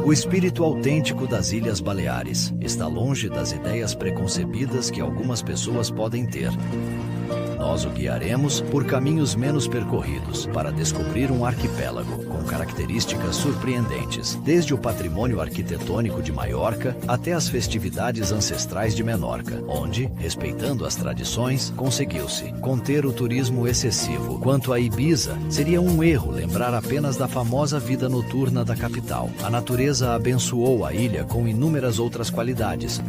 O espírito autêntico das Ilhas Baleares está longe das ideias preconcebidas que algumas pessoas podem ter. Nós o guiaremos por caminhos menos percorridos para descobrir um arquipélago com características surpreendentes, desde o patrimônio arquitetônico de Maiorca até as festividades ancestrais de Menorca, onde, respeitando as tradições, conseguiu-se conter o turismo excessivo. Quanto a Ibiza, seria um erro lembrar apenas da famosa vida noturna da capital. A natureza abençoou a ilha com inúmeras outras qualidades.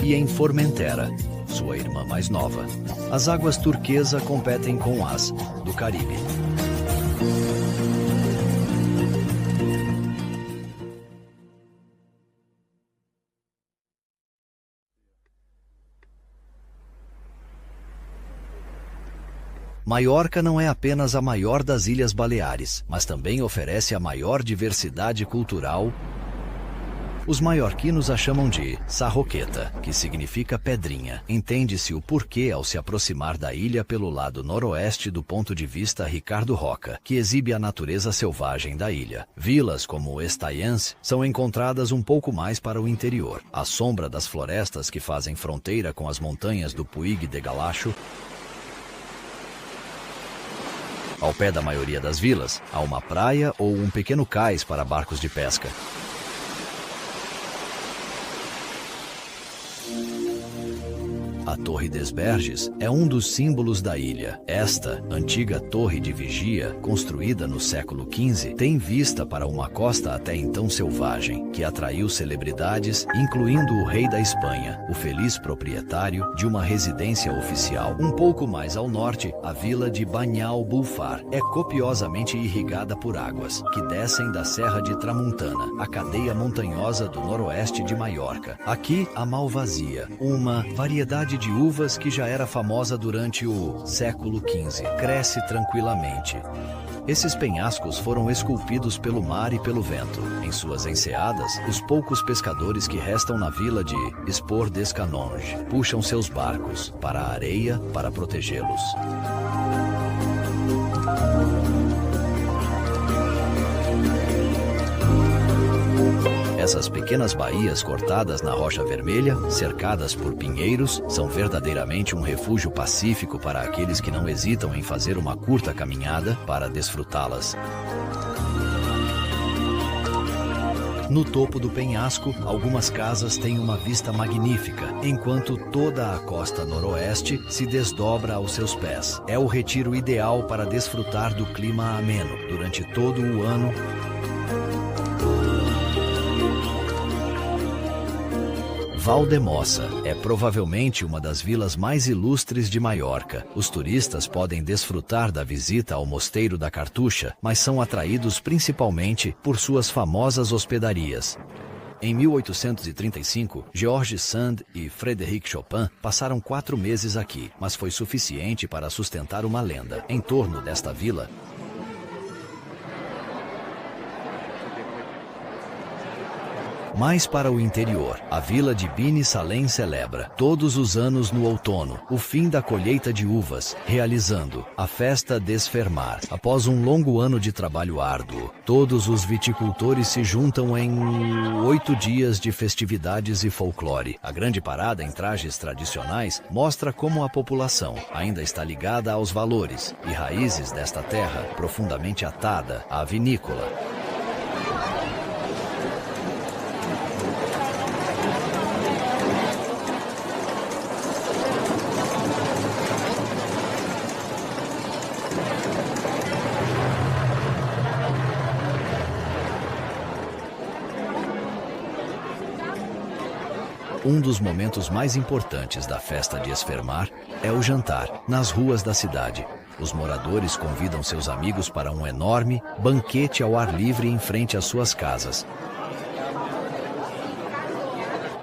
E em Formentera, sua irmã mais nova, as águas turquesa competem com as do Caribe. Maiorca não é apenas a maior das Ilhas Baleares, mas também oferece a maior diversidade cultural. Os maiorquinos a chamam de Sarroqueta, que significa pedrinha. Entende-se o porquê ao se aproximar da ilha pelo lado noroeste do ponto de vista Ricardo Roca, que exibe a natureza selvagem da ilha. Vilas como Estaians são encontradas um pouco mais para o interior. À sombra das florestas que fazem fronteira com as montanhas do Puig de Galacho, ao pé da maioria das vilas, há uma praia ou um pequeno cais para barcos de pesca. A Torre des Berges é um dos símbolos da ilha. Esta antiga torre de vigia, construída no século XV, tem vista para uma costa até então selvagem, que atraiu celebridades, incluindo o rei da Espanha, o feliz proprietário de uma residência oficial. Um pouco mais ao norte, a vila de Banhal Bulfar é copiosamente irrigada por águas, que descem da Serra de Tramuntana, a cadeia montanhosa do noroeste de Maiorca. Aqui, a Malvasia, uma variedade de uvas que já era famosa durante o século XV, cresce tranquilamente. Esses penhascos foram esculpidos pelo mar e pelo vento. Em suas enseadas, os poucos pescadores que restam na vila de Esport des Canonges puxam seus barcos para a areia para protegê-los. Essas pequenas baías cortadas na rocha vermelha, cercadas por pinheiros, são verdadeiramente um refúgio pacífico para aqueles que não hesitam em fazer uma curta caminhada para desfrutá-las. No topo do penhasco, algumas casas têm uma vista magnífica, enquanto toda a costa noroeste se desdobra aos seus pés. É o retiro ideal para desfrutar do clima ameno durante todo o ano. Valdemossa é provavelmente uma das vilas mais ilustres de Maiorca. Os turistas podem desfrutar da visita ao Mosteiro da Cartucha, mas são atraídos principalmente por suas famosas hospedarias. Em 1835, Georges Sand e Frédéric Chopin passaram 4 meses aqui, mas foi suficiente para sustentar uma lenda. Em torno desta vila, mais para o interior, a vila de Bini Salem celebra, todos os anos no outono, o fim da colheita de uvas, realizando a festa des Fermar. Após um longo ano de trabalho árduo, todos os viticultores se juntam em 8 dias de festividades e folclore. A grande parada em trajes tradicionais mostra como a população ainda está ligada aos valores e raízes desta terra, profundamente atada à vinícola. Um dos momentos mais importantes da festa de Esfermar é o jantar, nas ruas da cidade. Os moradores convidam seus amigos para um enorme banquete ao ar livre em frente às suas casas.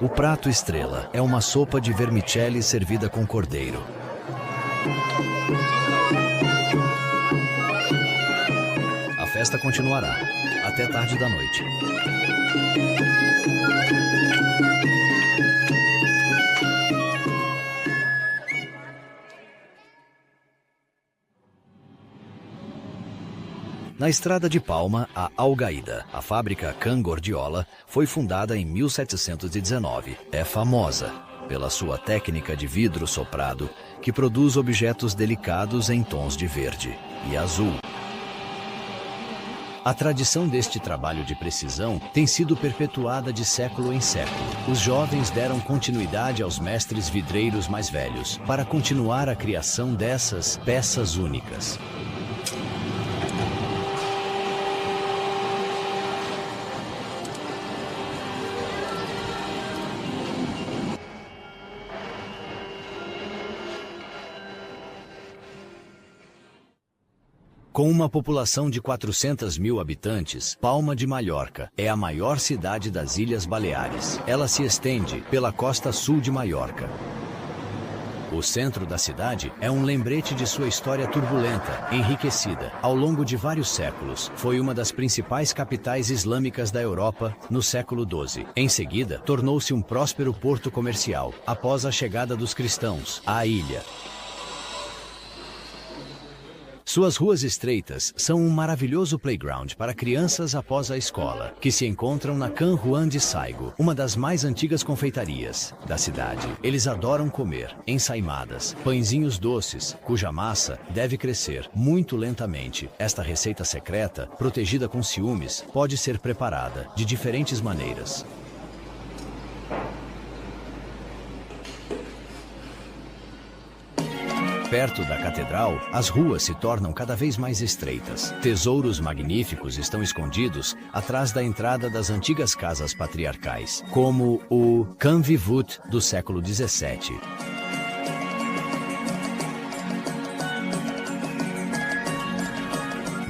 O prato estrela é uma sopa de vermicelli servida com cordeiro. A festa continuará até tarde da noite. Na estrada de Palma, a Algaída, a fábrica Can Gordiola, foi fundada em 1719. É famosa pela sua técnica de vidro soprado, que produz objetos delicados em tons de verde e azul. A tradição deste trabalho de precisão tem sido perpetuada de século em século. Os jovens deram continuidade aos mestres vidreiros mais velhos para continuar a criação dessas peças únicas. Com uma população de 400 mil habitantes, Palma de Mallorca é a maior cidade das Ilhas Baleares. Ela se estende pela costa sul de Mallorca. O centro da cidade é um lembrete de sua história turbulenta, enriquecida. Ao longo de vários séculos, foi uma das principais capitais islâmicas da Europa no século XII. Em seguida, tornou-se um próspero porto comercial, após a chegada dos cristãos à ilha. Suas ruas estreitas são um maravilhoso playground para crianças após a escola, que se encontram na Can Juan de Saigo, uma das mais antigas confeitarias da cidade. Eles adoram comer ensaimadas, pãezinhos doces, cuja massa deve crescer muito lentamente. Esta receita secreta, protegida com ciúmes, pode ser preparada de diferentes maneiras. Perto da catedral, as ruas se tornam cada vez mais estreitas. Tesouros magníficos estão escondidos atrás da entrada das antigas casas patriarcais, como o Can Vivut do século XVII.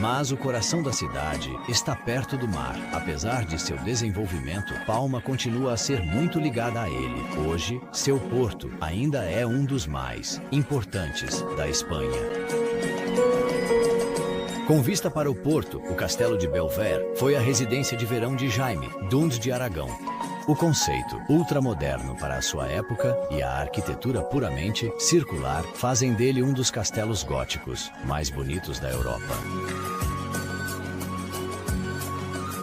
Mas o coração da cidade está perto do mar. Apesar de seu desenvolvimento, Palma continua a ser muito ligada a ele. Hoje, seu porto ainda é um dos mais importantes da Espanha. Com vista para o porto, o Castelo de Belver foi a residência de verão de Jaime, Duque de Aragão. O conceito ultramoderno para a sua época e a arquitetura puramente circular fazem dele um dos castelos góticos mais bonitos da Europa.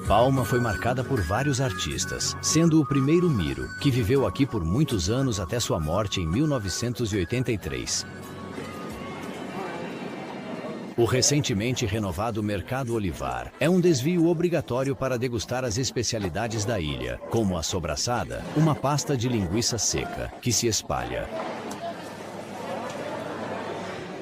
Palma foi marcada por vários artistas, sendo o primeiro Miro, que viveu aqui por muitos anos até sua morte em 1983. O recentemente renovado Mercado Olivar é um desvio obrigatório para degustar as especialidades da ilha, como a sobraçada, uma pasta de linguiça seca, que se espalha.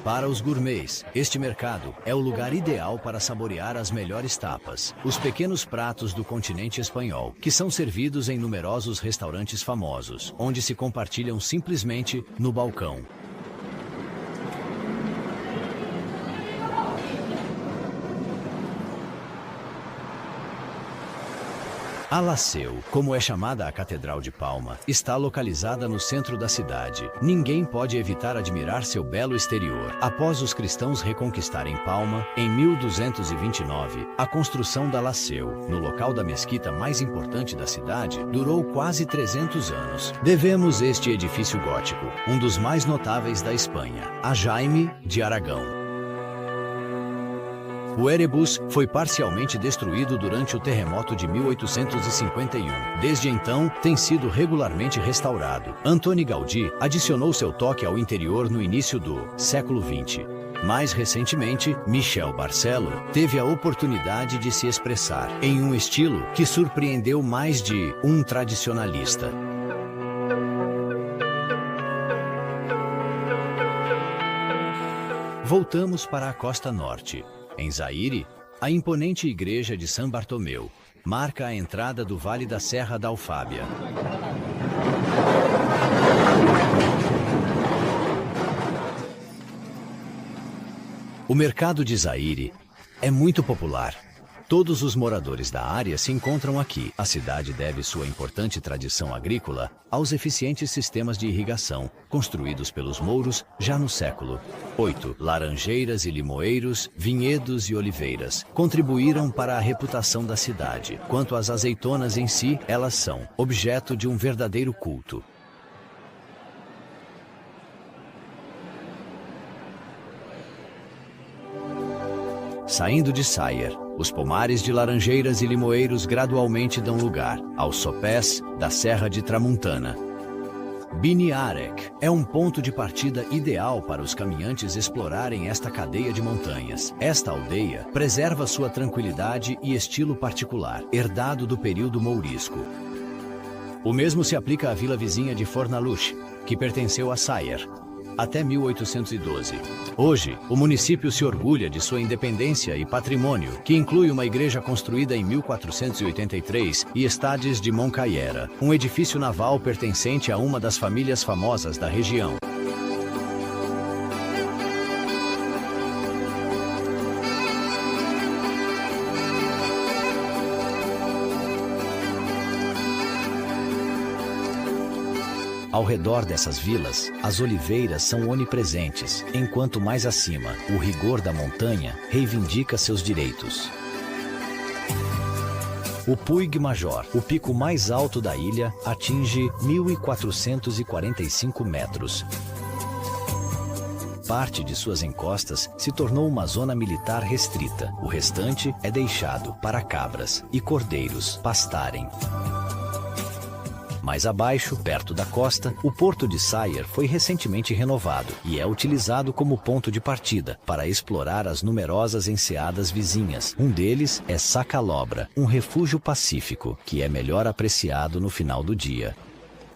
Para os gourmets, este mercado é o lugar ideal para saborear as melhores tapas, os pequenos pratos do continente espanhol, que são servidos em numerosos restaurantes famosos, onde se compartilham simplesmente no balcão. A La Seu, como é chamada a Catedral de Palma, está localizada no centro da cidade. Ninguém pode evitar admirar seu belo exterior. Após os cristãos reconquistarem Palma, em 1229, a construção da La Seu, no local da mesquita mais importante da cidade, durou quase 300 anos. Devemos este edifício gótico, um dos mais notáveis da Espanha, a Jaime de Aragão. O Erebus foi parcialmente destruído durante o terremoto de 1851. Desde então, tem sido regularmente restaurado. Antoni Gaudí adicionou seu toque ao interior no início do século XX. Mais recentemente, Michel Barcelo teve a oportunidade de se expressar em um estilo que surpreendeu mais de um tradicionalista. Voltamos para a costa norte. Em Zaire, a imponente igreja de São Bartomeu marca a entrada do Vale da Serra da Alfábia. O mercado de Zaire é muito popular. Todos os moradores da área se encontram aqui. A cidade deve sua importante tradição agrícola aos eficientes sistemas de irrigação, construídos pelos mouros já no século VIII. Laranjeiras e limoeiros, vinhedos e oliveiras contribuíram para a reputação da cidade. Quanto às azeitonas em si, elas são objeto de um verdadeiro culto. Saindo de Sayre, os pomares de laranjeiras e limoeiros gradualmente dão lugar aos sopés da Serra de Tramuntana. Biniarek é um ponto de partida ideal para os caminhantes explorarem esta cadeia de montanhas. Esta aldeia preserva sua tranquilidade e estilo particular, herdado do período mourisco. O mesmo se aplica à vila vizinha de Fornaluche, que pertenceu a Sayre até 1812. Hoje, o município se orgulha de sua independência e patrimônio, que inclui uma igreja construída em 1483 e Estades de Moncaïera, um edifício naval pertencente a uma das famílias famosas da região. Ao redor dessas vilas, as oliveiras são onipresentes, enquanto mais acima, o rigor da montanha reivindica seus direitos. O Puig Major, o pico mais alto da ilha, atinge 1.445 metros. Parte de suas encostas se tornou uma zona militar restrita. O restante é deixado para cabras e cordeiros pastarem. Mais abaixo, perto da costa, o porto de Sayre foi recentemente renovado e é utilizado como ponto de partida para explorar as numerosas enseadas vizinhas. Um deles é Sacalobra, um refúgio pacífico, que é melhor apreciado no final do dia.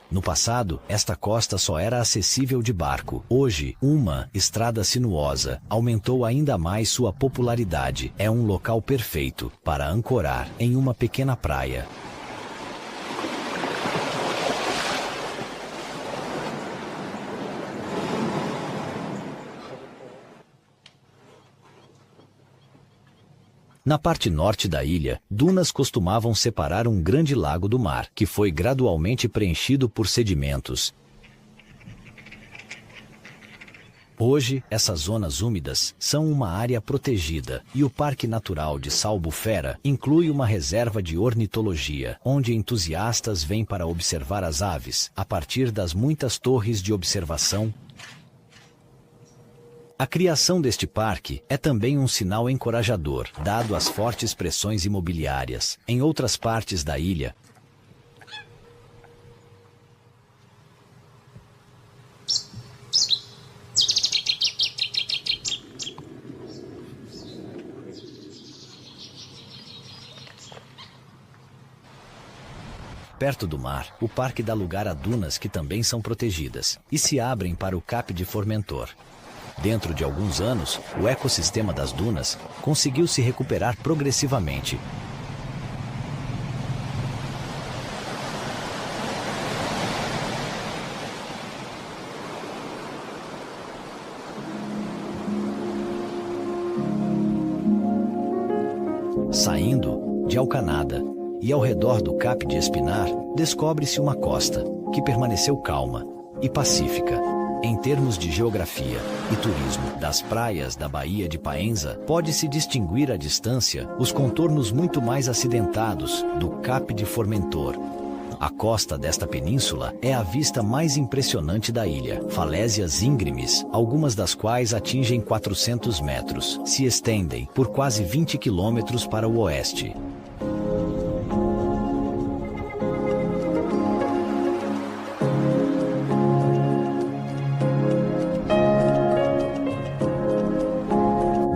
No passado, esta costa só era acessível de barco. Hoje, uma estrada sinuosa aumentou ainda mais sua popularidade. É um local perfeito para ancorar em uma pequena praia. Na parte norte da ilha, dunas costumavam separar um grande lago do mar, que foi gradualmente preenchido por sedimentos. Hoje, essas zonas úmidas são uma área protegida e o Parque Natural de Salbufera inclui uma reserva de ornitologia, onde entusiastas vêm para observar as aves, a partir das muitas torres de observação. A criação deste parque é também um sinal encorajador, dado as fortes pressões imobiliárias em outras partes da ilha. Perto do mar, o parque dá lugar a dunas que também são protegidas e se abrem para o Cap de Formentor. Dentro de alguns anos, o ecossistema das dunas conseguiu se recuperar progressivamente. Saindo de Alcanada e ao redor do Cap de Espinar, descobre-se uma costa que permaneceu calma e pacífica. Em termos de geografia e turismo, das praias da Baía de Paenza, pode-se distinguir à distância os contornos muito mais acidentados do Cap de Formentor. A costa desta península é a vista mais impressionante da ilha. Falésias íngremes, algumas das quais atingem 400 metros, se estendem por quase 20 quilômetros para o oeste.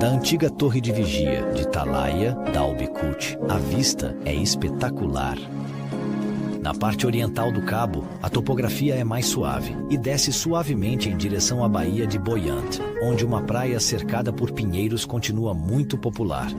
Da antiga torre de vigia de Talaia Dalbekut, a vista é espetacular. Na parte oriental do cabo, a topografia é mais suave e desce suavemente em direção à Baía de Boyant, onde uma praia cercada por pinheiros continua muito popular.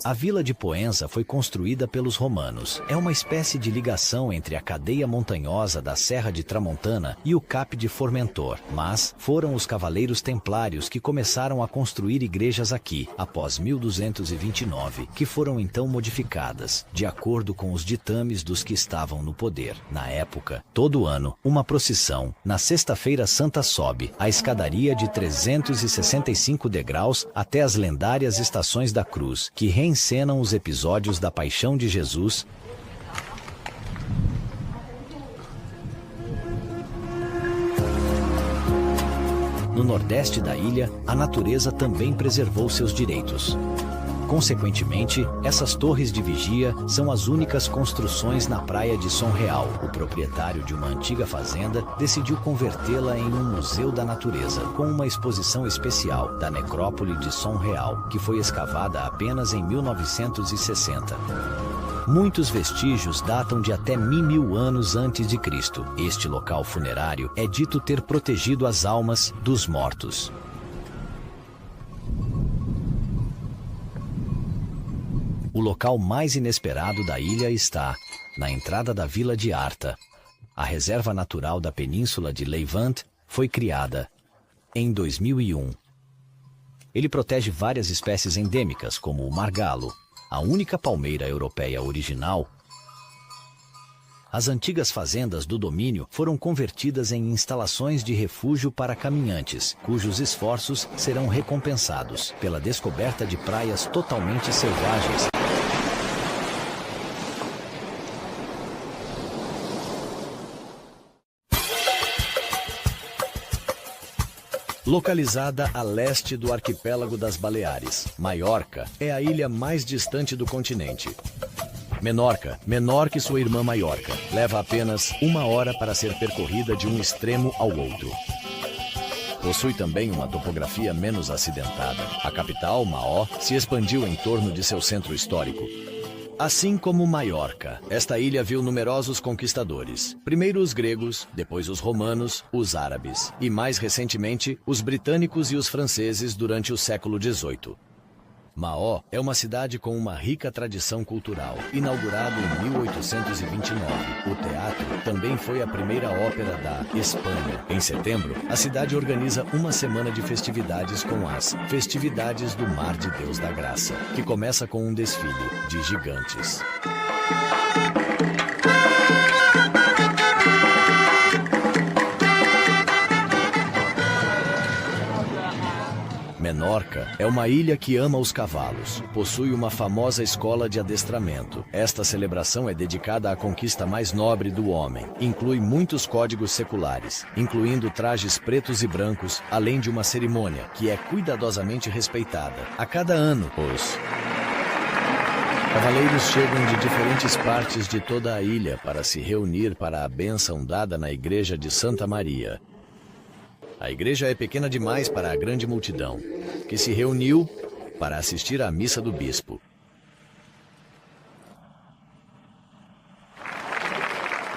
A vila de Poenza foi construída pelos romanos. É uma espécie de ligação entre a cadeia montanhosa da Serra de Tramontana e o Cap de Formentor. Mas foram os cavaleiros templários que começaram a construir igrejas aqui, após 1229, que foram então modificadas, de acordo com os ditames dos que estavam no poder. Na época, todo ano, uma procissão, na Sexta-feira Santa, sobe a escadaria de 365 degraus até as lendárias Estações da Cruz, que encenam os episódios da Paixão de Jesus. no nordeste da ilha, a natureza também preservou seus direitos. Consequentemente, essas torres de vigia são as únicas construções na praia de Som Real. O proprietário de uma antiga fazenda decidiu convertê-la em um museu da natureza, com uma exposição especial da necrópole de Som Real, que foi escavada apenas em 1960. Muitos vestígios datam de até 1000 anos antes de Cristo. Este local funerário é dito ter protegido as almas dos mortos. O local mais inesperado da ilha está na entrada da vila de Arta. A reserva natural da península de Levant foi criada em 2001. Ele protege várias espécies endêmicas, como o margalo, a única palmeira europeia original. As antigas fazendas do domínio foram convertidas em instalações de refúgio para caminhantes, cujos esforços serão recompensados pela descoberta de praias totalmente selvagens. Localizada a leste do arquipélago das Baleares, Maiorca é a ilha mais distante do continente. Menorca, menor que sua irmã Maiorca, leva apenas 1 hora para ser percorrida de um extremo ao outro. Possui também uma topografia menos acidentada. A capital, Maó, se expandiu em torno de seu centro histórico. Assim como Maiorca, esta ilha viu numerosos conquistadores. Primeiro os gregos, depois os romanos, os árabes e, mais recentemente, os britânicos e os franceses durante o século XVIII. Maó é uma cidade com uma rica tradição cultural. Inaugurado em 1829, o teatro também foi a primeira ópera da Espanha. Em setembro, a cidade organiza uma semana de festividades com as Festividades do Mar de Deus da Graça, que começa com um desfile de gigantes. Menorca é uma ilha que ama os cavalos. Possui uma famosa escola de adestramento. Esta celebração é dedicada à conquista mais nobre do homem. Inclui muitos códigos seculares, incluindo trajes pretos e brancos, além de uma cerimônia que é cuidadosamente respeitada. A cada ano, os cavaleiros chegam de diferentes partes de toda a ilha para se reunir para a bênção dada na igreja de Santa Maria. A igreja é pequena demais para a grande multidão, que se reuniu para assistir à missa do bispo.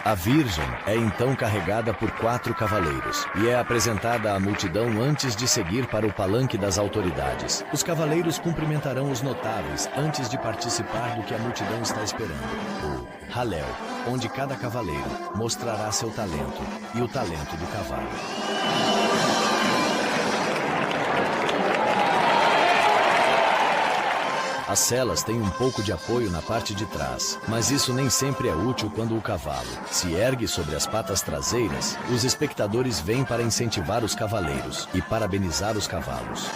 A Virgem é então carregada por 4 cavaleiros e é apresentada à multidão antes de seguir para o palanque das autoridades. Os cavaleiros cumprimentarão os notáveis antes de participar do que a multidão está esperando, o Halel, onde cada cavaleiro mostrará seu talento e o talento do cavalo. As selas têm um pouco de apoio na parte de trás, mas isso nem sempre é útil quando o cavalo se ergue sobre as patas traseiras. Os espectadores vêm para incentivar os cavaleiros e parabenizar os cavalos.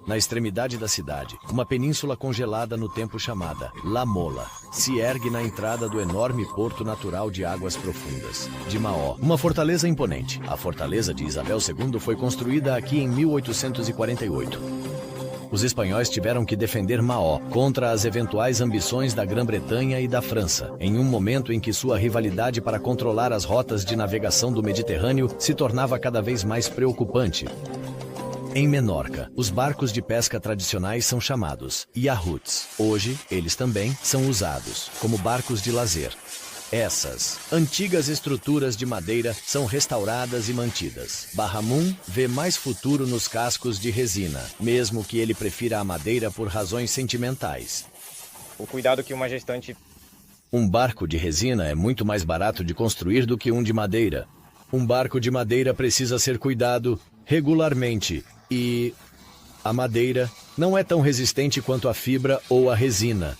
Na extremidade da cidade, uma península congelada no tempo chamada La Mola se ergue na entrada do enorme porto natural de águas profundas de Maó. Uma fortaleza imponente. A fortaleza de Isabel II foi construída aqui em 1848. Os espanhóis tiveram que defender Maó contra as eventuais ambições da Grã-Bretanha e da França, em um momento em que sua rivalidade para controlar as rotas de navegação do Mediterrâneo se tornava cada vez mais preocupante. Em Menorca, os barcos de pesca tradicionais são chamados yahuts. Hoje, eles também são usados como barcos de lazer. Essas antigas estruturas de madeira são restauradas e mantidas. Bahamun vê mais futuro nos cascos de resina, mesmo que ele prefira a madeira por razões sentimentais. O cuidado que uma gestante Um barco de resina é muito mais barato de construir do que um de madeira. Um barco de madeira precisa ser cuidado regularmente e a madeira não é tão resistente quanto a fibra ou a resina.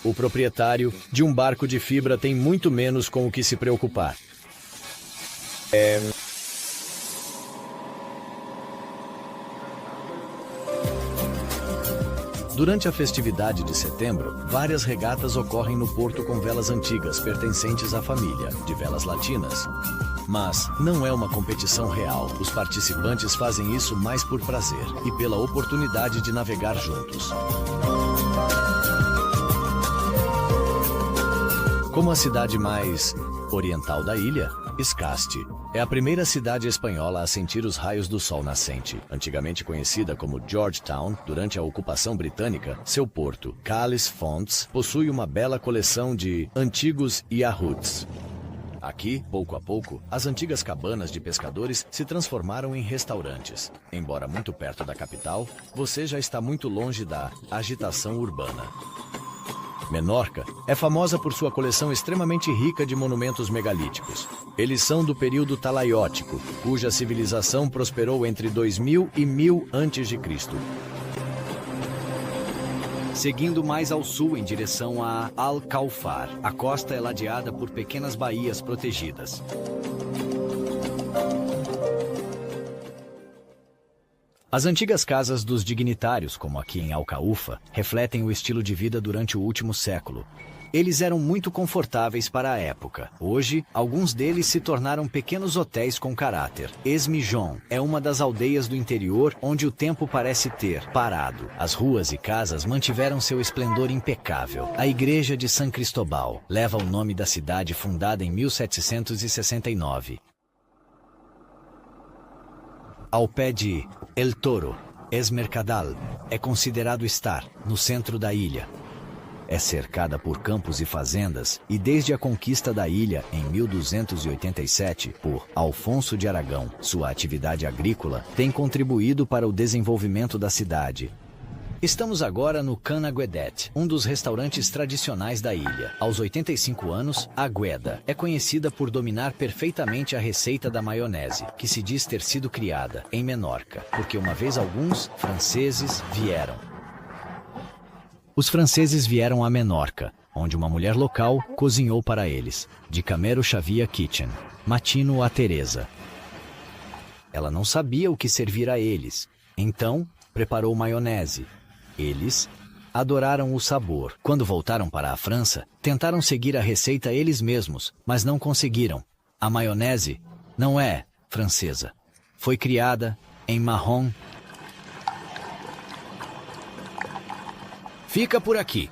O proprietário de um barco de fibra tem muito menos com o que se preocupar. Durante a festividade de setembro, várias regatas ocorrem no porto com velas antigas pertencentes à família, de velas latinas. Mas não é uma competição real. Os participantes fazem isso mais por prazer e pela oportunidade de navegar juntos. Como a cidade mais oriental da ilha, Escaste é a primeira cidade espanhola a sentir os raios do sol nascente. Antigamente conhecida como Georgetown, durante a ocupação britânica, seu porto, Cales Fontes, possui uma bela coleção de antigos iahuts. Aqui, pouco a pouco, as antigas cabanas de pescadores se transformaram em restaurantes. Embora muito perto da capital, você já está muito longe da agitação urbana. Menorca é famosa por sua coleção extremamente rica de monumentos megalíticos. Eles são do período talaiótico, cuja civilização prosperou entre 2000 e 1000 a.C. Seguindo mais ao sul em direção a Alcaufar, a costa é ladeada por pequenas baías protegidas. As antigas casas dos dignitários, como aqui em Alcaúfa, refletem o estilo de vida durante o último século. Eles eram muito confortáveis para a época. Hoje, alguns deles se tornaram pequenos hotéis com caráter. Esmijon é uma das aldeias do interior onde o tempo parece ter parado. As ruas e casas mantiveram seu esplendor impecável. A igreja de San Cristóbal leva o nome da cidade fundada em 1769. Ao pé de El Toro, Es Mercadal é considerado estar no centro da ilha. É cercada por campos e fazendas e desde a conquista da ilha em 1287 por Alfonso de Aragão, sua atividade agrícola tem contribuído para o desenvolvimento da cidade. Estamos agora no Can Aguedet, um dos restaurantes tradicionais da ilha. Aos 85 anos, Agueda é conhecida por dominar perfeitamente a receita da maionese, que se diz ter sido criada em Menorca, porque uma vez alguns franceses vieram. Os franceses vieram a Menorca, onde uma mulher local cozinhou para eles, de Camero Xavier Kitchen, matino a Teresa. Ela não sabia o que servir a eles, então preparou maionese. Eles adoraram o sabor. Quando voltaram para a França, tentaram seguir a receita eles mesmos, mas não conseguiram. A maionese não é francesa. Foi criada em Mahon. Fica por aqui.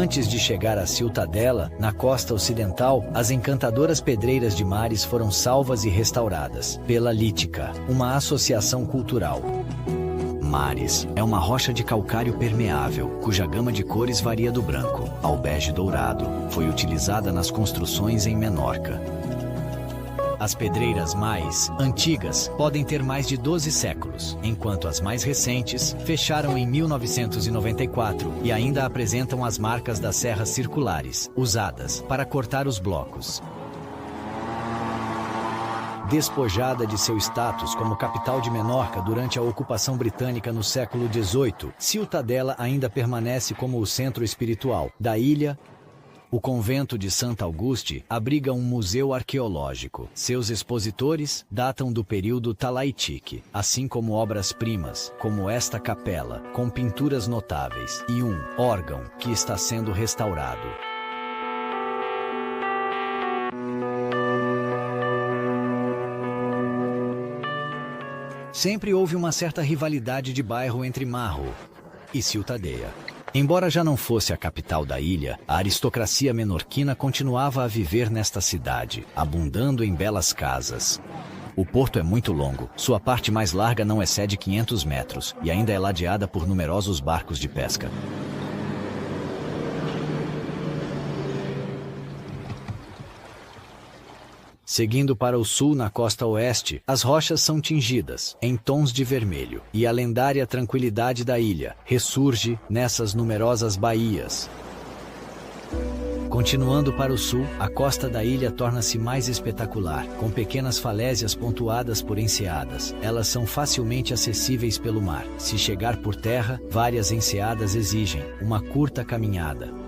Antes de chegar à Ciutadella, na costa ocidental, as encantadoras pedreiras de Mares foram salvas e restauradas pela Lítica, uma associação cultural. Mares é uma rocha de calcário permeável, cuja gama de cores varia do branco ao bege dourado. Foi utilizada nas construções em Menorca. As pedreiras mais antigas podem ter mais de 12 séculos, enquanto as mais recentes fecharam em 1994 e ainda apresentam as marcas das serras circulares, usadas para cortar os blocos. Despojada de seu status como capital de Menorca durante a ocupação britânica no século XVIII, Ciutadella ainda permanece como o centro espiritual da ilha. O convento de Santa Auguste abriga um museu arqueológico. Seus expositores datam do período talaitique, assim como obras-primas, como esta capela, com pinturas notáveis, e um órgão que está sendo restaurado. Sempre houve uma certa rivalidade de bairro entre Marro e Ciutadella. Embora já não fosse a capital da ilha, a aristocracia menorquina continuava a viver nesta cidade, abundando em belas casas. O porto é muito longo, sua parte mais larga não excede 500 metros, e ainda é ladeada por numerosos barcos de pesca. Seguindo para o sul na costa oeste, as rochas são tingidas em tons de vermelho, e a lendária tranquilidade da ilha ressurge nessas numerosas baías. Continuando para o sul, a costa da ilha torna-se mais espetacular, com pequenas falésias pontuadas por enseadas. Elas são facilmente acessíveis pelo mar. Se chegar por terra, várias enseadas exigem uma curta caminhada.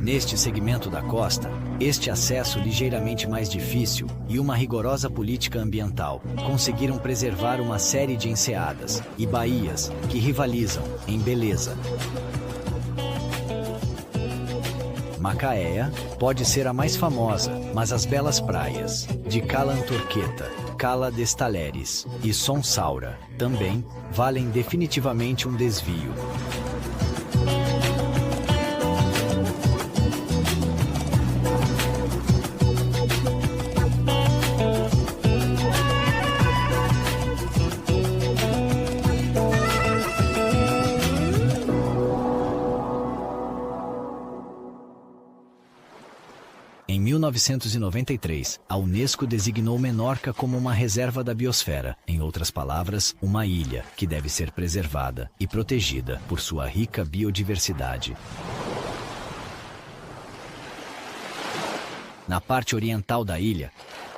Neste segmento da costa, este acesso ligeiramente mais difícil e uma rigorosa política ambiental conseguiram preservar uma série de enseadas e baías que rivalizam em beleza. Macaéia pode ser a mais famosa, mas as belas praias de Cala Antorqueta, Cala d'Estaleres e Son Saura também valem definitivamente um desvio. Em 1993, a Unesco designou Menorca como uma reserva da biosfera, em outras palavras, uma ilha que deve ser preservada e protegida por sua rica biodiversidade. Na parte oriental da ilha,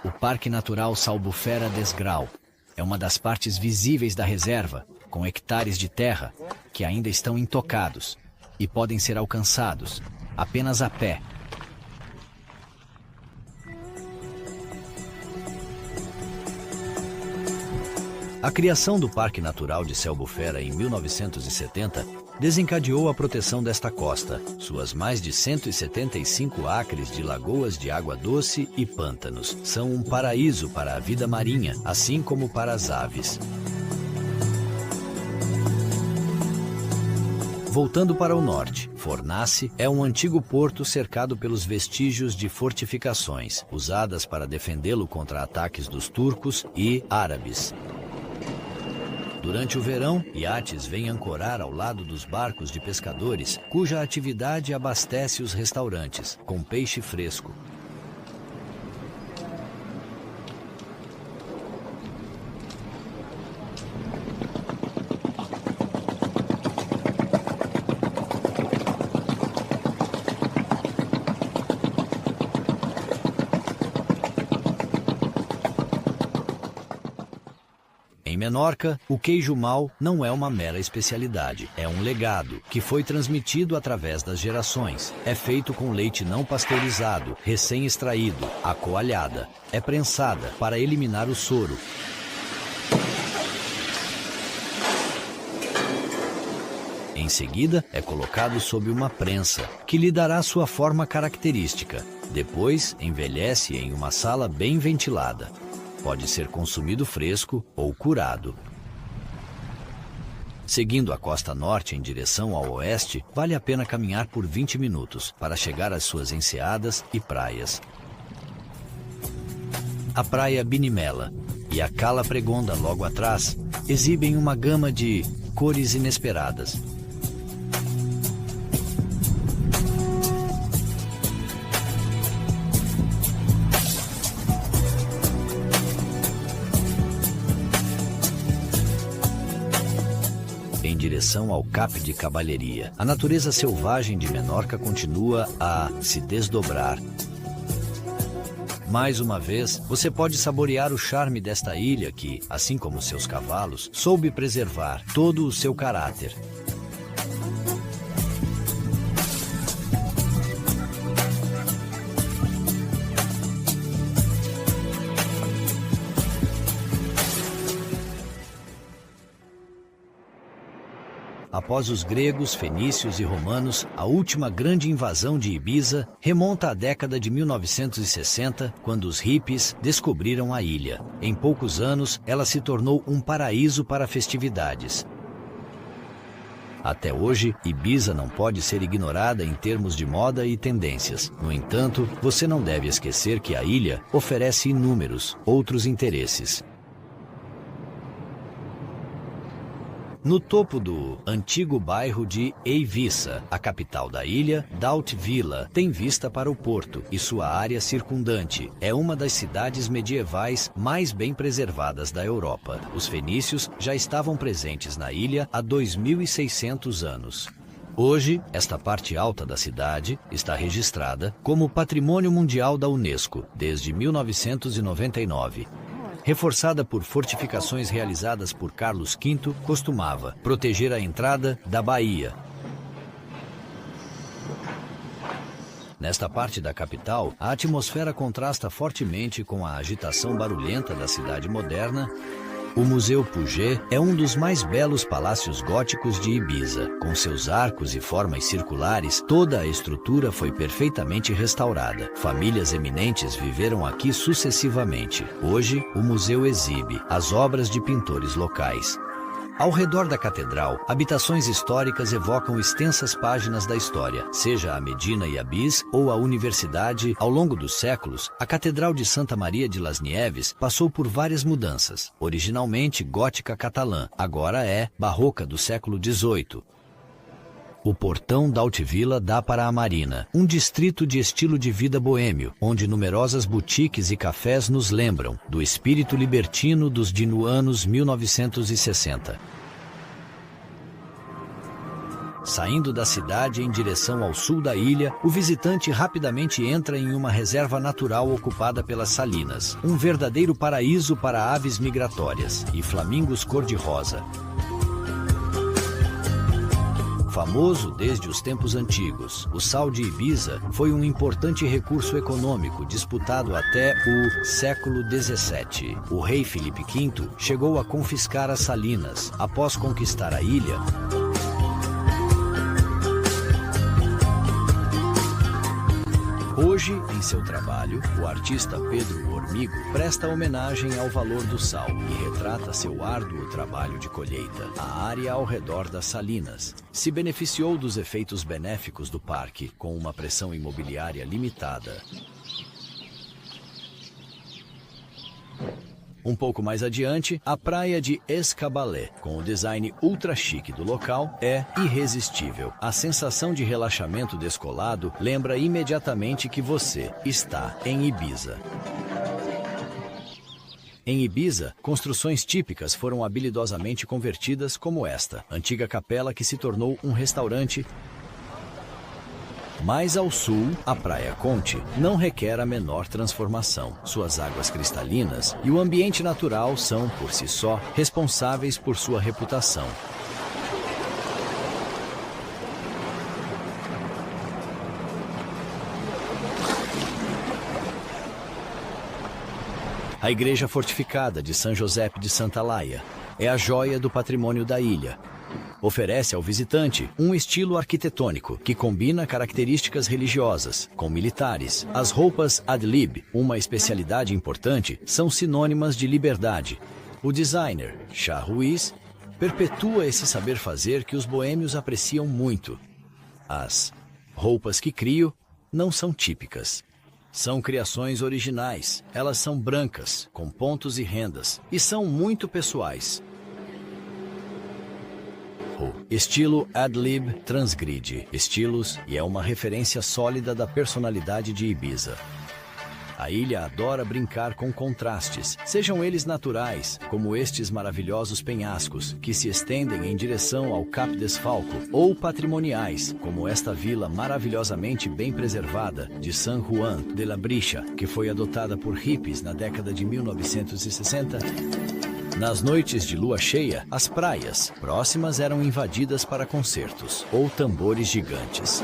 o Parque Natural Albufera des Grau é uma das partes visíveis da reserva, com hectares de terra que ainda estão intocados e podem ser alcançados apenas a pé. A criação do Parque Natural de Albufera em 1970 desencadeou a proteção desta costa, suas mais de 175 acres de lagoas de água doce e pântanos são um paraíso para a vida marinha, assim como para as aves. Voltando para o norte, Fornace é um antigo porto cercado pelos vestígios de fortificações, usadas para defendê-lo contra ataques dos turcos e árabes. Durante o verão, iates vêm ancorar ao lado dos barcos de pescadores, cuja atividade abastece os restaurantes com peixe fresco. Em Menorca, o queijo mal não é uma mera especialidade, é um legado que foi transmitido através das gerações. É feito com leite não pasteurizado, recém-extraído, a coalhada. É prensada para eliminar o soro. Em seguida, é colocado sob uma prensa, que lhe dará sua forma característica. Depois, envelhece em uma sala bem ventilada. Pode ser consumido fresco ou curado. Seguindo a costa norte em direção ao oeste, vale a pena caminhar por 20 minutos para chegar às suas enseadas e praias. A praia Binimela e a Cala Pregonda logo atrás exibem uma gama de cores inesperadas. Em direção ao Cap de Cavalheria, a natureza selvagem de Menorca continua a se desdobrar. Mais uma vez, você pode saborear o charme desta ilha que, assim como seus cavalos, soube preservar todo o seu caráter. Após os gregos, fenícios e romanos, a última grande invasão de Ibiza remonta à década de 1960, quando os hippies descobriram a ilha. Em poucos anos, ela se tornou um paraíso para festividades. Até hoje, Ibiza não pode ser ignorada em termos de moda e tendências. No entanto, você não deve esquecer que a ilha oferece inúmeros outros interesses. No topo do antigo bairro de Eiviça, a capital da ilha, Daut Vila tem vista para o porto e sua área circundante. É uma das cidades medievais mais bem preservadas da Europa. Os fenícios já estavam presentes na ilha há 2.600 anos. Hoje, esta parte alta da cidade está registrada como Patrimônio Mundial da Unesco desde 1999. Reforçada por fortificações realizadas por Carlos V, costumava proteger a entrada da baía. Nesta parte da capital, a atmosfera contrasta fortemente com a agitação barulhenta da cidade moderna. O Museu Puget é um dos mais belos palácios góticos de Ibiza. Com seus arcos e formas circulares, toda a estrutura foi perfeitamente restaurada. Famílias eminentes viveram aqui sucessivamente. Hoje, o museu exibe as obras de pintores locais. Ao redor da catedral, habitações históricas evocam extensas páginas da história, seja a Medina e Abiz ou a Universidade. Ao longo dos séculos, a Catedral de Santa Maria de las Nieves passou por várias mudanças. Originalmente gótica catalã, agora é barroca do século XVIII. O portão Daut Vila dá para a Marina, um distrito de estilo de vida boêmio, onde numerosas boutiques e cafés nos lembram do espírito libertino dos anos 1960. Saindo da cidade em direção ao sul da ilha, o visitante rapidamente entra em uma reserva natural ocupada pelas salinas, um verdadeiro paraíso para aves migratórias e flamingos cor-de-rosa. Famoso desde os tempos antigos, o sal de Ibiza foi um importante recurso econômico disputado até o século XVII. O rei Filipe V chegou a confiscar as salinas. Após conquistar a ilha, hoje, em seu trabalho, o artista Pedro Ormigo presta homenagem ao valor do sal e retrata seu árduo trabalho de colheita. A área ao redor das salinas se beneficiou dos efeitos benéficos do parque, com uma pressão imobiliária limitada. Um pouco mais adiante, a praia de Escabalé, com o design ultra chique do local, é irresistível. A sensação de relaxamento descolado lembra imediatamente que você está em Ibiza. Em Ibiza, construções típicas foram habilidosamente convertidas como esta, antiga capela que se tornou um restaurante. Mais ao sul, a Praia Conte não requer a menor transformação. Suas águas cristalinas e o ambiente natural são, por si só, responsáveis por sua reputação. A igreja fortificada de São José de Santa Laia é a joia do patrimônio da ilha. Oferece ao visitante um estilo arquitetônico que combina características religiosas com militares. As roupas ad lib, uma especialidade importante, são sinônimas de liberdade. O designer Shah Ruiz perpetua esse saber fazer que os boêmios apreciam muito. As roupas que crio não são típicas. São criações originais. Elas são brancas, com pontos e rendas, e são muito pessoais. O estilo ad-lib transgride estilos e é uma referência sólida da personalidade de Ibiza. A ilha adora brincar com contrastes, sejam eles naturais, como estes maravilhosos penhascos que se estendem em direção ao Cap Desfalco, ou patrimoniais, como esta vila maravilhosamente bem preservada de San Juan de la Bricha, que foi adotada por hippies na década de 1960. Nas noites de lua cheia, as praias próximas eram invadidas para concertos ou tambores gigantes.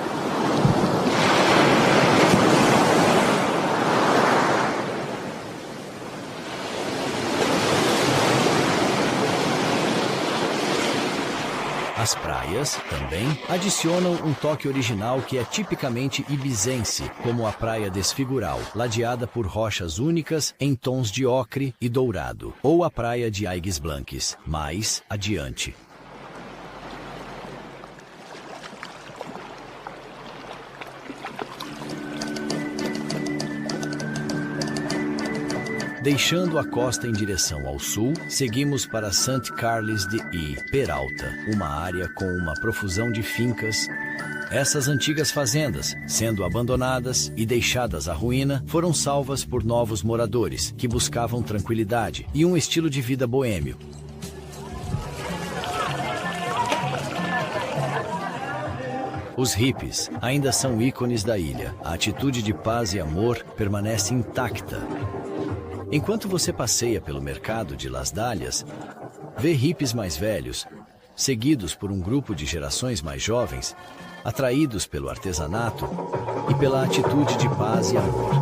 As praias, também, adicionam um toque original que é tipicamente ibizense, como a Praia Desfigural, ladeada por rochas únicas em tons de ocre e dourado, ou a Praia de Aigues Blanques, mais adiante. Deixando a costa em direção ao sul, seguimos para St. Carles de Peralta, uma área com uma profusão de fincas. Essas antigas fazendas, sendo abandonadas e deixadas à ruína, foram salvas por novos moradores que buscavam tranquilidade e um estilo de vida boêmio. Os hippies ainda são ícones da ilha. A atitude de paz e amor permanece intacta. Enquanto você passeia pelo mercado de Las Dalias, vê hippies mais velhos, seguidos por um grupo de gerações mais jovens, atraídos pelo artesanato e pela atitude de paz e amor.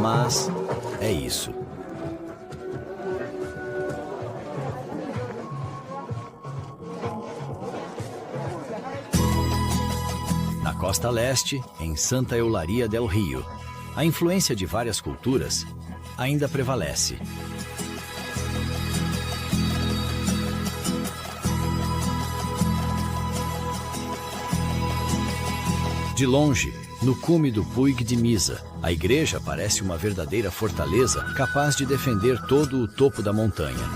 Mas é isso. Na costa leste, em Santa Eulalia del Rio, a influência de várias culturas ainda prevalece. De longe, no cume do Puig de Misa, a igreja parece uma verdadeira fortaleza capaz de defender todo o topo da montanha.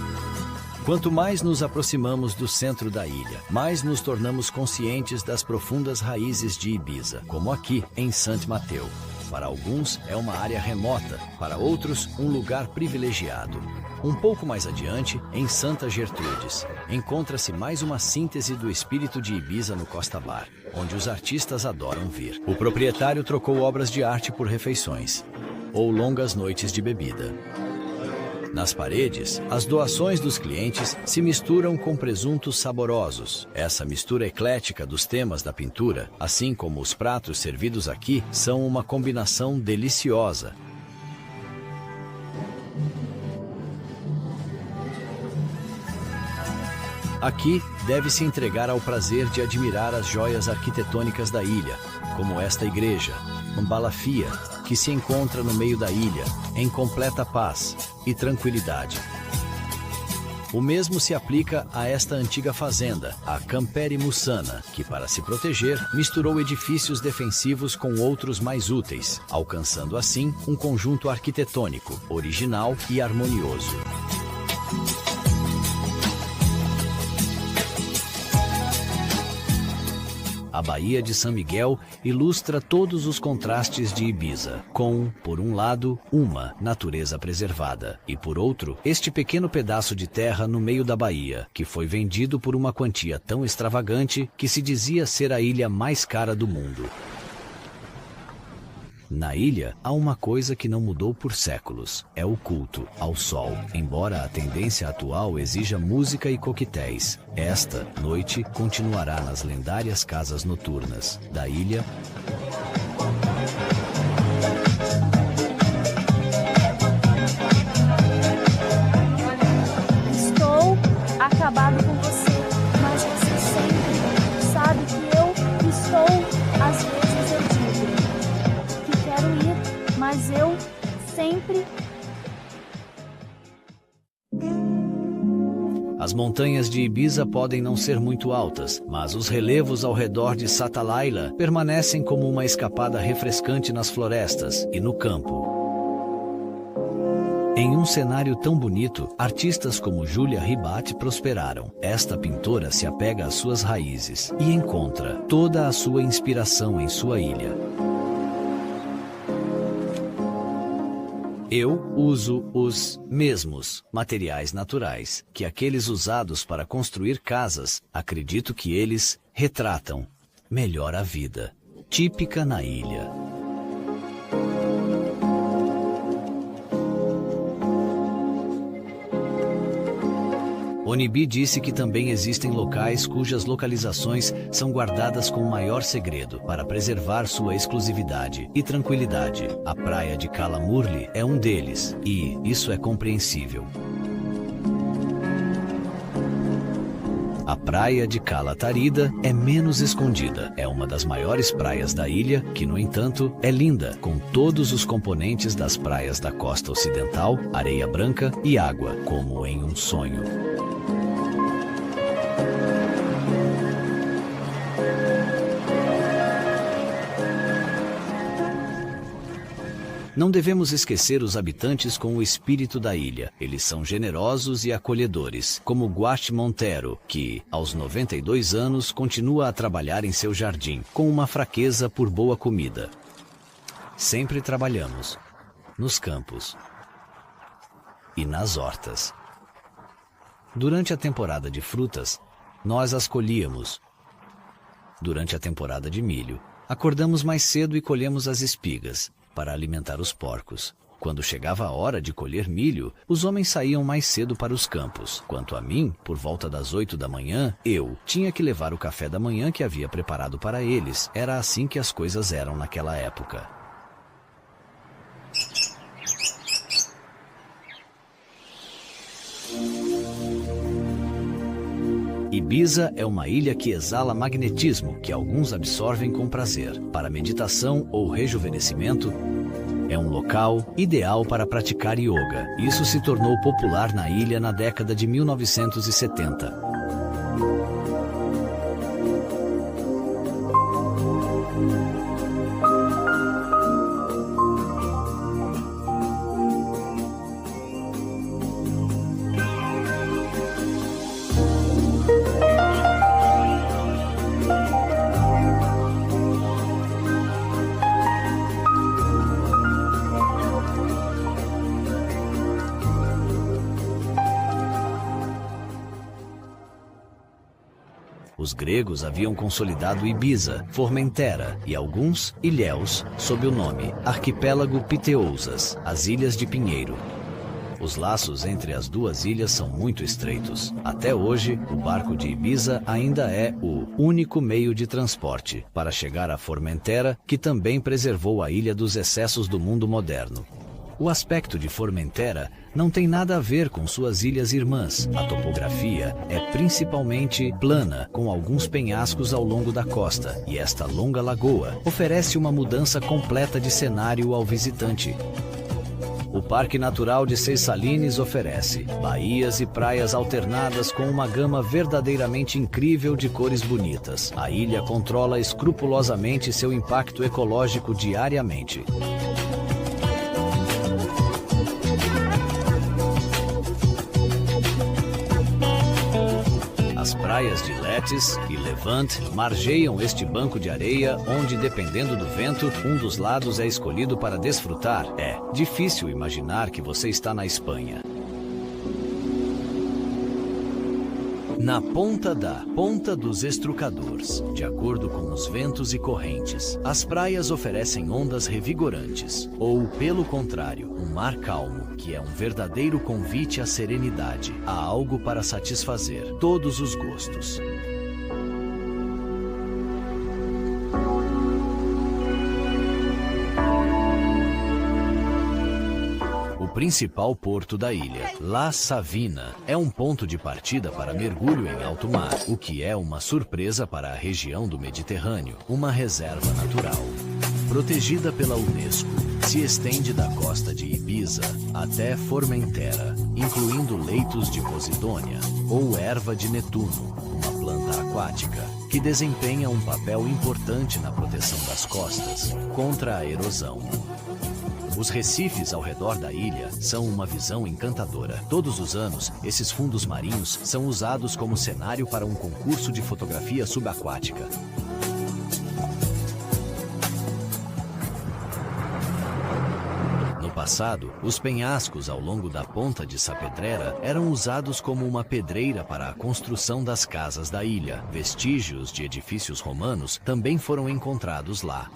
Quanto mais nos aproximamos do centro da ilha, mais nos tornamos conscientes das profundas raízes de Ibiza, como aqui em Sant Mateu. Para alguns é uma área remota, para outros um lugar privilegiado. Um pouco mais adiante, em Santa Gertrudes, encontra-se mais uma síntese do espírito de Ibiza no Costa Bar, onde os artistas adoram vir. O proprietário trocou obras de arte por refeições, ou longas noites de bebida. Nas paredes, as doações dos clientes se misturam com presuntos saborosos. Essa mistura eclética dos temas da pintura, assim como os pratos servidos aqui, são uma combinação deliciosa. Aqui, deve-se entregar ao prazer de admirar as joias arquitetônicas da ilha, como esta igreja, Mbalafia, que se encontra no meio da ilha, em completa paz e tranquilidade. O mesmo se aplica a esta antiga fazenda, a Camperi Mussana, que, para se proteger, misturou edifícios defensivos com outros mais úteis, alcançando assim um conjunto arquitetônico, original e harmonioso. A Baía de São Miguel ilustra todos os contrastes de Ibiza, com, por um lado, uma natureza preservada, e por outro, este pequeno pedaço de terra no meio da baía, que foi vendido por uma quantia tão extravagante que se dizia ser a ilha mais cara do mundo. Na ilha, há uma coisa que não mudou por séculos. É o culto ao sol. Embora a tendência atual exija música e coquetéis, esta noite continuará nas lendárias casas noturnas da ilha. Estou acabado com você, mas você sempre sabe que eu estou, às vezes eu digo que quero ir, mas eu sempre... As montanhas de Ibiza podem não ser muito altas, mas os relevos ao redor de Satalaila permanecem como uma escapada refrescante nas florestas e no campo. Em um cenário tão bonito, artistas como Julia Ribat prosperaram. Esta pintora se apega às suas raízes e encontra toda a sua inspiração em sua ilha. Eu uso os mesmos materiais naturais que aqueles usados para construir casas. Acredito que eles retratam melhor a vida, típica na ilha. Onibi disse que também existem locais cujas localizações são guardadas com maior segredo para preservar sua exclusividade e tranquilidade. A praia de Cala Murli é um deles, e isso é compreensível. A praia de Cala Tarida é menos escondida. É uma das maiores praias da ilha, que, no entanto, é linda, com todos os componentes das praias da costa ocidental, areia branca e água, como em um sonho. Não devemos esquecer os habitantes com o espírito da ilha. Eles são generosos e acolhedores, como Guache Montero, que, aos 92 anos, continua a trabalhar em seu jardim, com uma fraqueza por boa comida. Sempre trabalhamos, nos campos e nas hortas. Durante a temporada de frutas, nós as colhíamos. Durante a temporada de milho, acordamos mais cedo e colhemos as espigas, para alimentar os porcos. Quando chegava a hora de colher milho, os homens saíam mais cedo para os campos. Quanto a mim, por volta das 8 da manhã, eu tinha que levar o café da manhã que havia preparado para eles. Era assim que as coisas eram naquela época. Ibiza é uma ilha que exala magnetismo, que alguns absorvem com prazer. Para meditação ou rejuvenescimento, é um local ideal para praticar yoga. Isso se tornou popular na ilha na década de 1970. Os gregos haviam consolidado Ibiza, Formentera e alguns ilhéus sob o nome Arquipélago Piteousas, as Ilhas de Pinheiro. Os laços entre as duas ilhas são muito estreitos. Até hoje, o barco de Ibiza ainda é o único meio de transporte para chegar a Formentera, que também preservou a ilha dos excessos do mundo moderno. O aspecto de Formentera não tem nada a ver com suas ilhas irmãs. A topografia é principalmente plana, com alguns penhascos ao longo da costa, e esta longa lagoa oferece uma mudança completa de cenário ao visitante. O Parque Natural de Seis Salines oferece baías e praias alternadas com uma gama verdadeiramente incrível de cores bonitas. A ilha controla escrupulosamente seu impacto ecológico diariamente. As praias de Letes e Levante margeiam este banco de areia onde, dependendo do vento, um dos lados é escolhido para desfrutar. É difícil imaginar que você está na Espanha. Na Ponta dos Estrucadores, de acordo com os ventos e correntes, as praias oferecem ondas revigorantes, ou, pelo contrário, um mar calmo, que é um verdadeiro convite à serenidade. Há algo para satisfazer todos os gostos. O principal porto da ilha, La Savina, é um ponto de partida para mergulho em alto mar, o que é uma surpresa para a região do Mediterrâneo, uma reserva natural. Protegida pela Unesco, se estende da costa de Ibiza até Formentera, incluindo leitos de Posidônia ou erva de Netuno, uma planta aquática que desempenha um papel importante na proteção das costas contra a erosão. Os recifes ao redor da ilha são uma visão encantadora. Todos os anos, esses fundos marinhos são usados como cenário para um concurso de fotografia subaquática. No passado, os penhascos ao longo da ponta de Sapedrera eram usados como uma pedreira para a construção das casas da ilha. Vestígios de edifícios romanos também foram encontrados lá.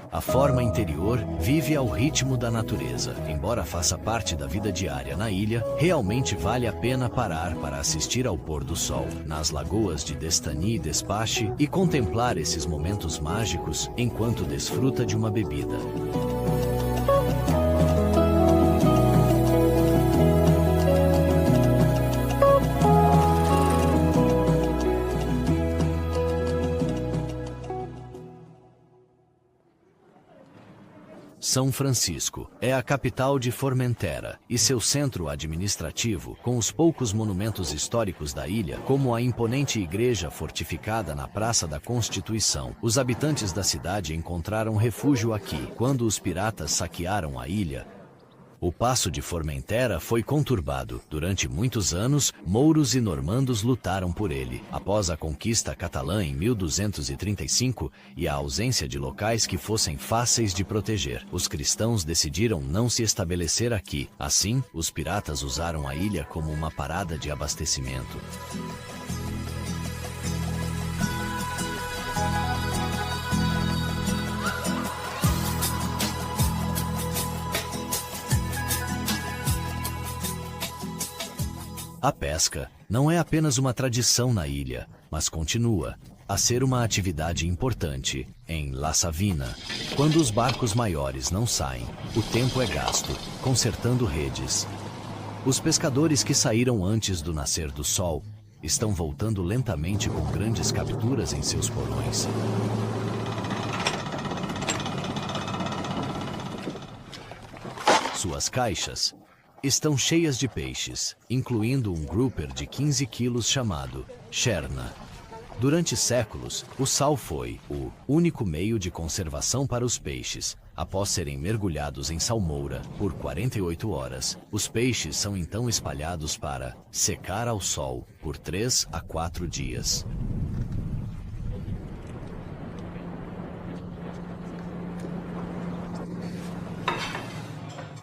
A forma interior vive ao ritmo da natureza. Embora faça parte da vida diária na ilha, realmente vale a pena parar para assistir ao pôr do sol nas lagoas de Destany e Despache e contemplar esses momentos mágicos enquanto desfruta de uma bebida. São Francisco é a capital de Formentera e seu centro administrativo, com os poucos monumentos históricos da ilha, como a imponente igreja fortificada na Praça da Constituição. Os habitantes da cidade encontraram refúgio aqui quando os piratas saquearam a ilha. O passo de Formentera foi conturbado. Durante muitos anos, mouros e normandos lutaram por ele. Após a conquista catalã em 1235 e a ausência de locais que fossem fáceis de proteger, os cristãos decidiram não se estabelecer aqui. Assim, os piratas usaram a ilha como uma parada de abastecimento. A pesca não é apenas uma tradição na ilha, mas continua a ser uma atividade importante em La Savina. Quando os barcos maiores não saem, o tempo é gasto consertando redes. Os pescadores que saíram antes do nascer do sol estão voltando lentamente com grandes capturas em seus porões. Suas caixas estão cheias de peixes, incluindo um grouper de 15 quilos chamado Cherna. Durante séculos, o sal foi o único meio de conservação para os peixes. Após serem mergulhados em salmoura por 48 horas, os peixes são então espalhados para secar ao sol por 3 a 4 dias.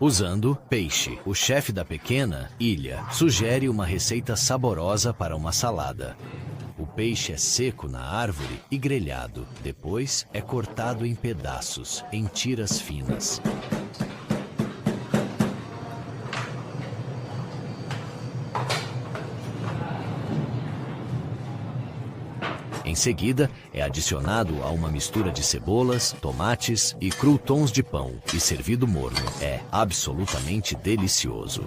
Usando peixe, o chefe da pequena ilha sugere uma receita saborosa para uma salada. O peixe é seco na árvore e grelhado. Depois é cortado em pedaços, em tiras finas. Em seguida, é adicionado a uma mistura de cebolas, tomates e croutons de pão e servido morno. É absolutamente delicioso.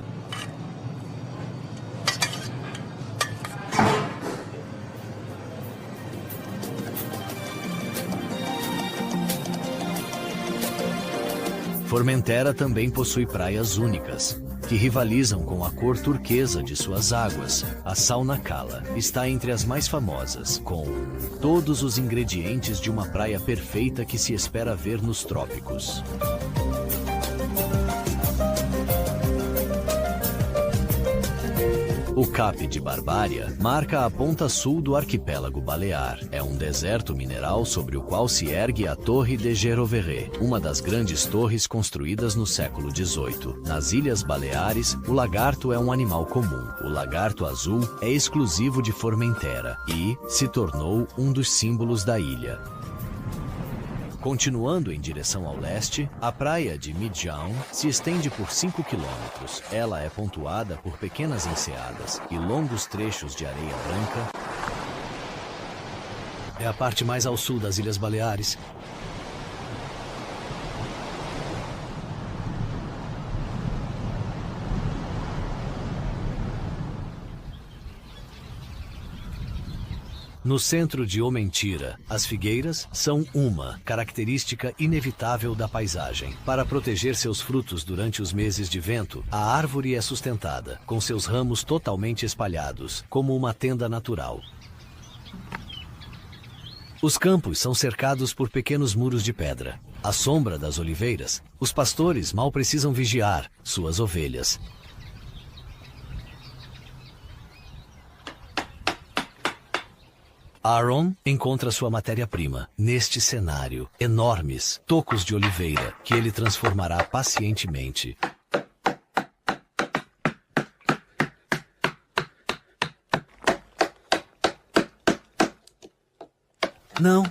Formentera também possui praias únicas, que rivalizam com a cor turquesa de suas águas. A Sauna Cala está entre as mais famosas, com todos os ingredientes de uma praia perfeita que se espera ver nos trópicos. O Cape de Barbária marca a ponta sul do arquipélago balear. É um deserto mineral sobre o qual se ergue a Torre de Gerovere, uma das grandes torres construídas no século XVIII. Nas Ilhas Baleares, o lagarto é um animal comum. O lagarto azul é exclusivo de Formentera e se tornou um dos símbolos da ilha. Continuando em direção ao leste, a praia de Midjaun se estende por 5 quilômetros. Ela é pontuada por pequenas enseadas e longos trechos de areia branca. É a parte mais ao sul das Ilhas Baleares. No centro de Omentira, as figueiras são uma característica inevitável da paisagem. Para proteger seus frutos durante os meses de vento, a árvore é sustentada, com seus ramos totalmente espalhados, como uma tenda natural. Os campos são cercados por pequenos muros de pedra. À sombra das oliveiras, os pastores mal precisam vigiar suas ovelhas. Aaron encontra sua matéria-prima neste cenário, enormes tocos de oliveira que ele transformará pacientemente. Não,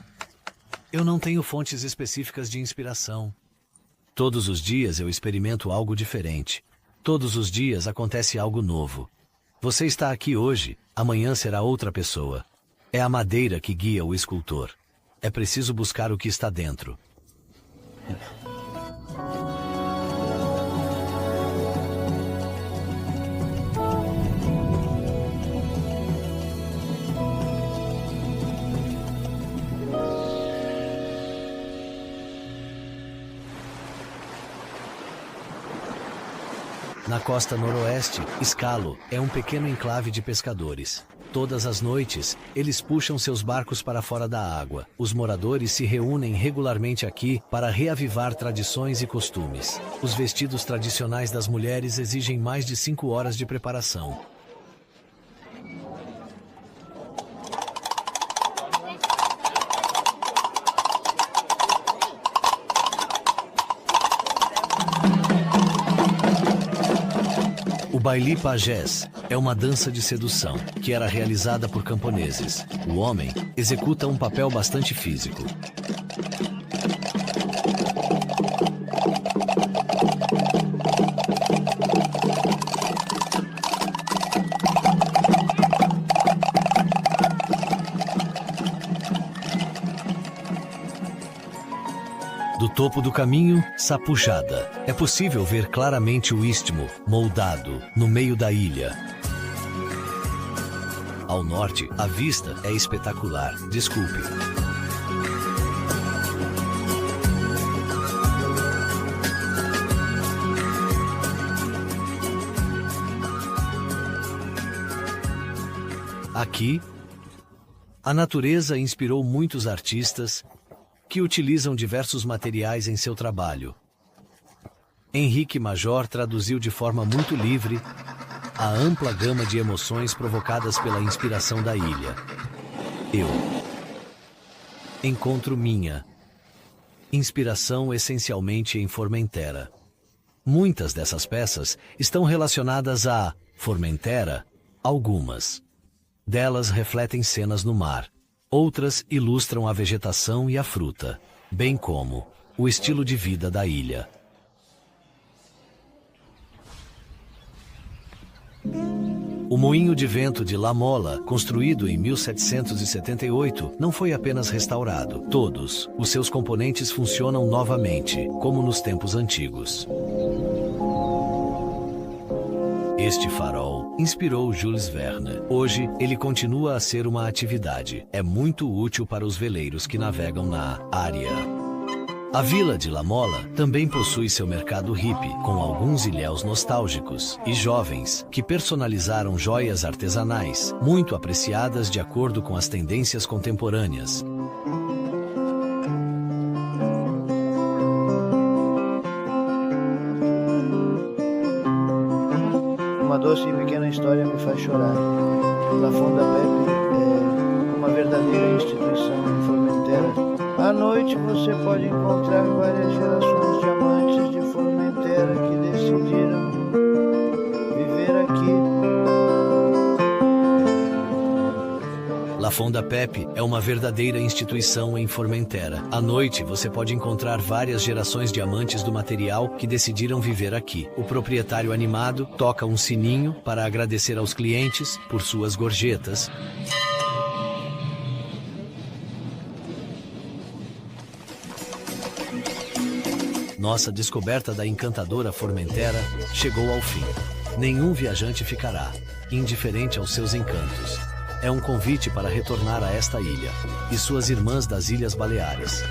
eu não tenho fontes específicas de inspiração. Todos os dias eu experimento algo diferente. Todos os dias acontece algo novo. Você está aqui hoje, amanhã será outra pessoa. É a madeira que guia o escultor. É preciso buscar o que está dentro. Na costa noroeste, Escalo é um pequeno enclave de pescadores. Todas as noites, eles puxam seus barcos para fora da água. Os moradores se reúnem regularmente aqui para reavivar tradições e costumes. Os vestidos tradicionais das mulheres exigem mais de 5 horas de preparação. O baile pajés é uma dança de sedução que era realizada por camponeses. O homem executa um papel bastante físico. Do topo do caminho, Sapuchada, é possível ver claramente o istmo, moldado, no meio da ilha. Ao norte, a vista é espetacular. Desculpe. Aqui, a natureza inspirou muitos artistas que utilizam diversos materiais em seu trabalho. Henrique Major traduziu de forma muito livre a ampla gama de emoções provocadas pela inspiração da ilha. Eu encontro minha inspiração essencialmente em Formentera. Muitas dessas peças estão relacionadas a Formentera, algumas delas refletem cenas no mar. Outras ilustram a vegetação e a fruta, bem como o estilo de vida da ilha. O moinho de vento de La Mola, construído em 1778, não foi apenas restaurado. Todos os seus componentes funcionam novamente, como nos tempos antigos. Este farol inspirou Jules Verne. Hoje, ele continua a ser uma atividade. É muito útil para os veleiros que navegam na área. A vila de La Mola também possui seu mercado hippie, com alguns ilhéus nostálgicos e jovens que personalizaram joias artesanais, muito apreciadas de acordo com as tendências contemporâneas. Uma doce e pequena história me faz chorar. La Fonda Pepe é uma verdadeira instituição em Formentera. À noite você pode encontrar várias gerações de amantes de Formentera que decidiram viver aqui. La Fonda Pepe é uma verdadeira instituição em Formentera. À noite, você pode encontrar várias gerações de amantes do material que decidiram viver aqui. O proprietário animado toca um sininho para agradecer aos clientes por suas gorjetas. Nossa descoberta da encantadora Formentera chegou ao fim. Nenhum viajante ficará indiferente aos seus encantos. É um convite para retornar a esta ilha e suas irmãs das Ilhas Baleares.